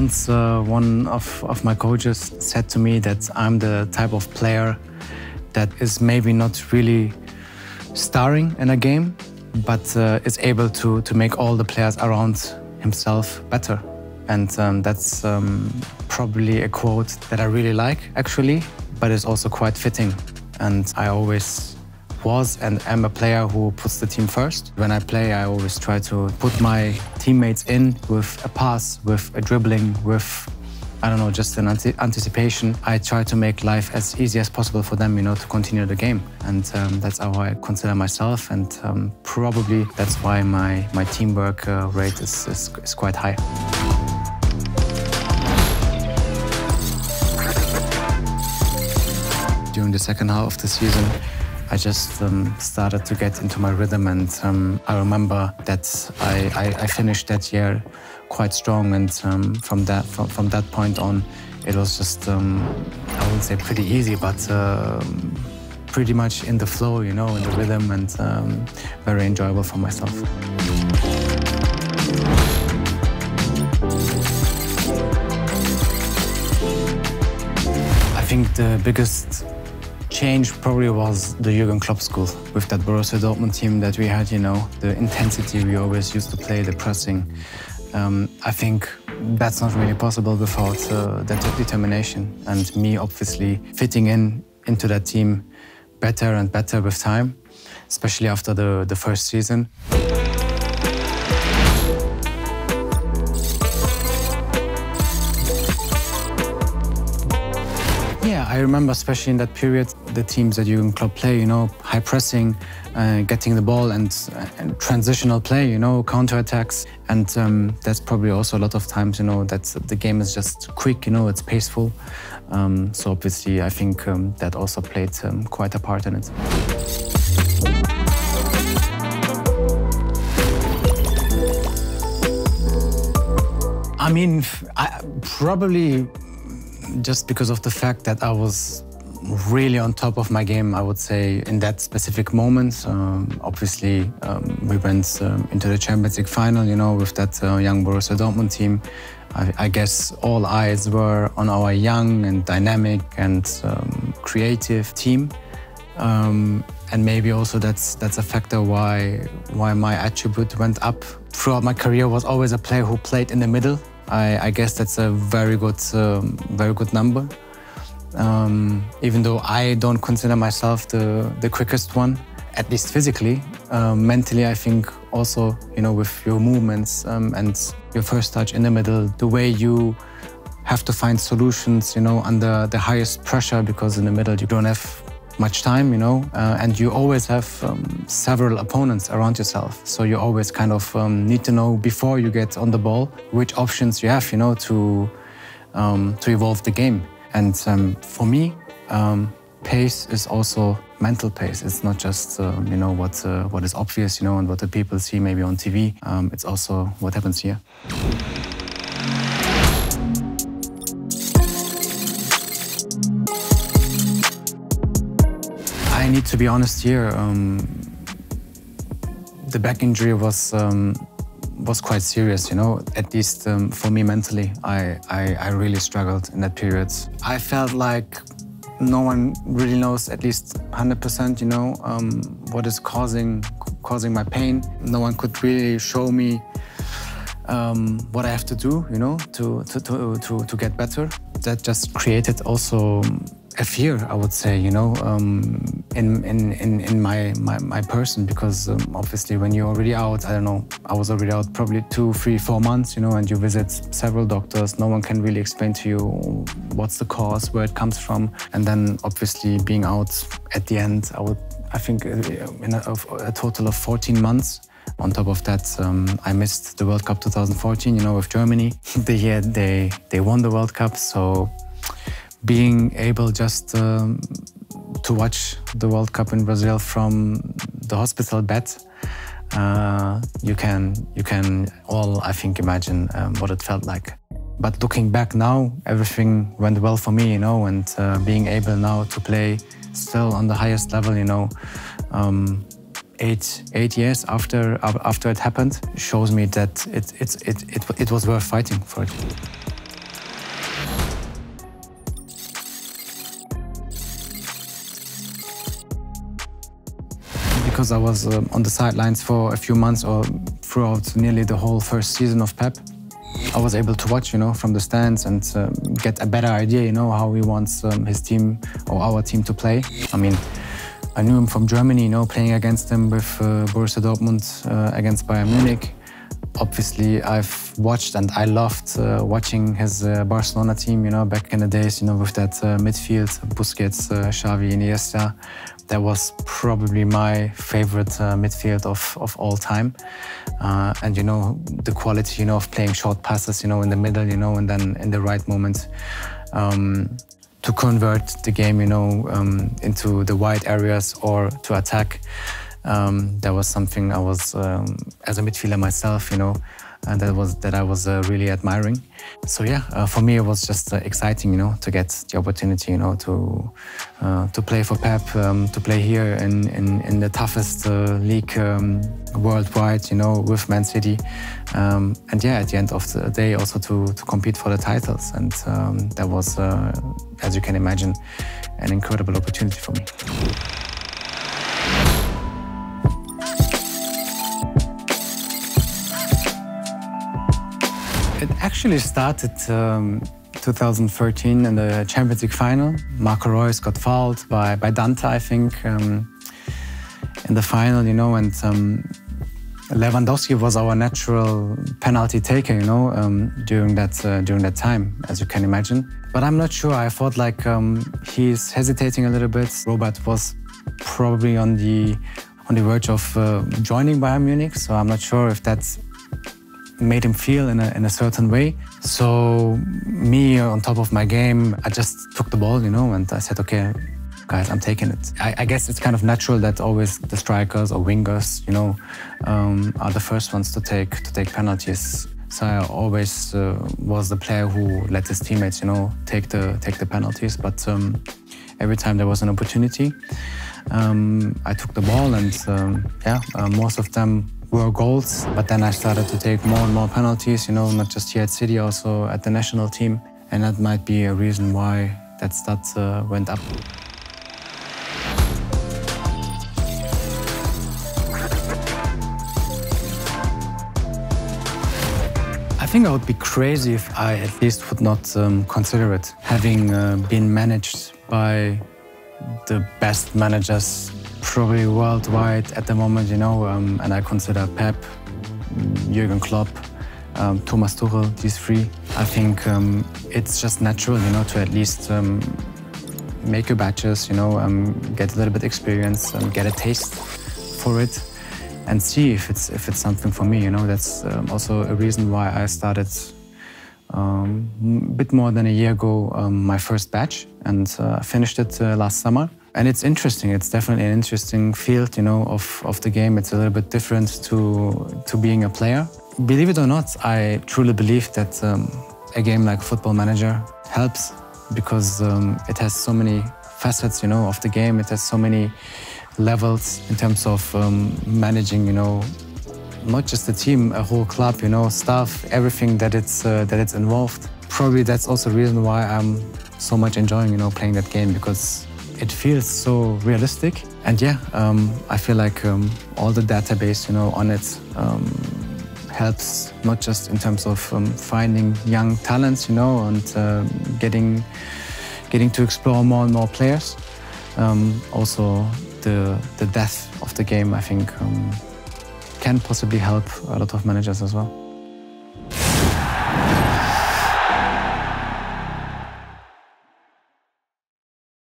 Once one of my coaches said to me that I'm the type of player that is maybe not really starring in a game, but is able to make all the players around himself better. And that's probably a quote that I really like, actually, but it's also quite fitting. And I always was and am a player who puts the team first. When I play, I always try to put my teammates in with a pass, with a dribbling, with, I don't know, just an anticipation. I try to make life as easy as possible for them, you know, to continue the game. And that's how I consider myself, and probably that's why my teamwork rate is quite high. During the second half of the season, I just started to get into my rhythm, and I remember that I finished that year quite strong, and from that point on, it was just I wouldn't say pretty easy, but pretty much in the flow, you know, in the rhythm, and very enjoyable for myself. I think the biggest change probably was the Jürgen Klopp school. With that Borussia Dortmund team that we had, you know, the intensity we always used to play, the pressing. I think that's not really possible without that determination, and me obviously fitting into that team better and better with time, especially after the first season. Yeah, I remember especially in that period, the teams that Jürgen Klopp play, you know, high pressing, getting the ball and transitional play, you know, counter-attacks. And that's probably also a lot of times, you know, that the game is just quick, you know, it's paceful. So obviously I think that also played quite a part in it. I mean, probably just because of the fact that I was really on top of my game, I would say, in that specific moment. Obviously, we went into the Champions League final, you know, with that young Borussia Dortmund team. I guess all eyes were on our young and dynamic and creative team. And maybe also that's a factor why my attribute went up. Throughout my career, was always a player who played in the middle. I guess that's a very good number. Even though I don't consider myself the quickest one, at least physically. Mentally, I think also, you know, with your movements and your first touch in the middle, the way you have to find solutions, you know, under the highest pressure, because in the middle you don't have much time, you know, and you always have several opponents around yourself. So you always kind of need to know before you get on the ball which options you have, you know, to evolve the game. And for me, pace is also mental pace. It's not just you know, what is obvious, you know, and what the people see maybe on TV. It's also what happens here. I need to be honest here. The back injury was quite serious, you know. At least for me mentally, I really struggled in that period. I felt like no one really knows, at least 100%, you know, what is causing my pain. No one could really show me what I have to do, you know, to get better. That just created also a fear, I would say, you know, in my person, because obviously when you're already out, I don't know, I was already out probably 2, 3, 4 months, you know, and you visit several doctors. No one can really explain to you what's the cause, where it comes from, and then obviously being out at the end, I think in a total of 14 months. On top of that, I missed the World Cup 2014, you know, with Germany. The year they won the World Cup, so being able just to watch the World Cup in Brazil from the hospital bed, you can all, I think, imagine what it felt like. But looking back now, everything went well for me, you know, and being able now to play still on the highest level, you know, 8 years after it happened, shows me that it was worth fighting for it. because I was on the sidelines for a few months or throughout nearly the whole first season of Pep. I was able to watch, from the stands and get a better idea, how he wants his team or our team to play. I mean, I knew him from Germany, playing against him with Borussia Dortmund against Bayern Munich. Obviously, I've watched and I loved watching his Barcelona team, back in the days, with that midfield, Busquets, Xavi, Iniesta. That was probably my favorite midfield of all time. And, the quality, of playing short passes, in the middle, and then in the right moment to convert the game, into the wide areas or to attack. That was something I was, as a midfielder myself, and that I was really admiring. So yeah, for me it was just exciting, to get the opportunity, to play for Pep, to play here in the toughest league worldwide, with Man City, and yeah, at the end of the day also to compete for the titles, and that was, as you can imagine, an incredible opportunity for me. It actually started 2013 in the Champions League final. Marco Reus got fouled by Dante, I think, in the final, and Lewandowski was our natural penalty taker, during that time, as you can imagine. But I'm not sure. I thought like he's hesitating a little bit. Robert was probably on the verge of joining Bayern Munich, so I'm not sure if that's made him feel in a certain way. So me, on top of my game, I just took the ball, and I said, okay, guys, I'm taking it. I guess it's kind of natural that always the strikers or wingers, are the first ones to take penalties. So I always was the player who let his teammates, take the penalties. But every time there was an opportunity, I took the ball, and most of them were goals, but then I started to take more and more penalties, not just here at City, also at the national team. And that might be a reason why that stat went up. I think I would be crazy if I at least would not consider it. Having been managed by the best managers probably worldwide at the moment, and I consider Pep, Jürgen Klopp, Thomas Tuchel, these three. I think it's just natural, to at least make your batches, get a little bit experience, get a taste for it, and see if it's something for me. That's also a reason why I started a bit more than a year ago my first batch, and finished it last summer. And it's interesting. It's definitely an interesting field, of the game. It's a little bit different to being a player. Believe it or not, I truly believe that a game like Football Manager helps, because it has so many facets, of the game. It has so many levels in terms of managing, not just the team, a whole club, staff, everything that it's involved. Probably that's also the reason why I'm so much enjoying, playing that game, because it feels so realistic. And yeah, I feel like all the database, on it helps, not just in terms of finding young talents, and getting to explore more and more players. Also, the depth of the game, I think, can possibly help a lot of managers as well.